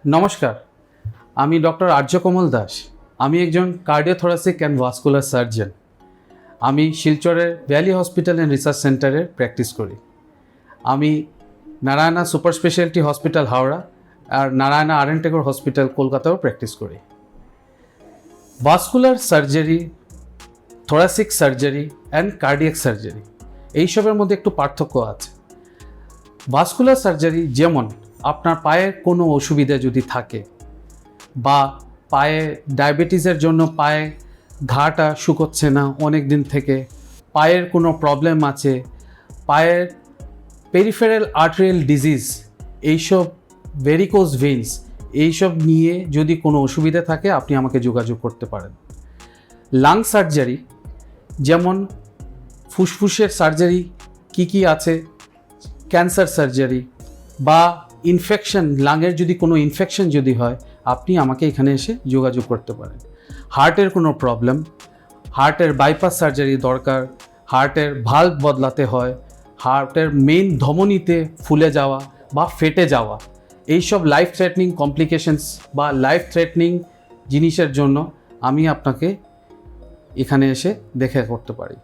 নমস্কার, আমি ডক্টর আর্যকমল দাস। আমি একজন কার্ডিওথোরাসিক অ্যান্ড ভাস্কুলার সার্জন। আমি শিলচরের ভ্যালি হসপিটাল অ্যান্ড রিসার্চ সেন্টারে প্র্যাকটিস করি। আমি Narayana super speciality hospital Howrah আর নারায়ণা আর.এন. টেগোর হসপিটাল কলকাতাও প্র্যাকটিস করি। Vascular surgery, thoracic surgery and cardiac surgery এইসবের মধ্যে একটু পার্থক্য আছে। ভাস্কুলার সার্জারি যেমন আপনার পায়ের কোনো অসুবিধা যদি থাকে বা পায়ে ডায়াবেটিসের জন্য পায়ে ঘাটা শুকোচ্ছে না অনেক দিন থেকে, পায়ের কোনো প্রবলেম আছে, পায়ের পেরিফেরাল আর্টেরিয়াল ডিজিজ, এইসব ভেরিকোজ ভেইনস, এইসব নিয়ে যদি কোনো অসুবিধা থাকে আপনি আমাকে যোগাযোগ করতে পারেন। লাং সার্জারি যেমন ফুসফুসের সার্জারি কি আছে, ক্যান্সার সার্জারি বা ইনফেকশন, লাংয়ের যদি কোনো ইনফেকশন যদি হয় আপনি আমাকে এখানে এসে যোগাযোগ করতে পারেন। হার্টের কোনো প্রবলেম, হার্টের বাইপাস সার্জারি দরকার, হার্টের ভাল্ব বদলাতে হয়, হার্টের মেইন ধমনীতে ফুলে যাওয়া বা ফেটে যাওয়া, এইসব লাইফ থ্রেটনিং কমপ্লিকেশনস বা লাইফ থ্রেটনিং জিনিসের জন্য আমি আপনাকে এখানে এসে দেখা করতে পারি।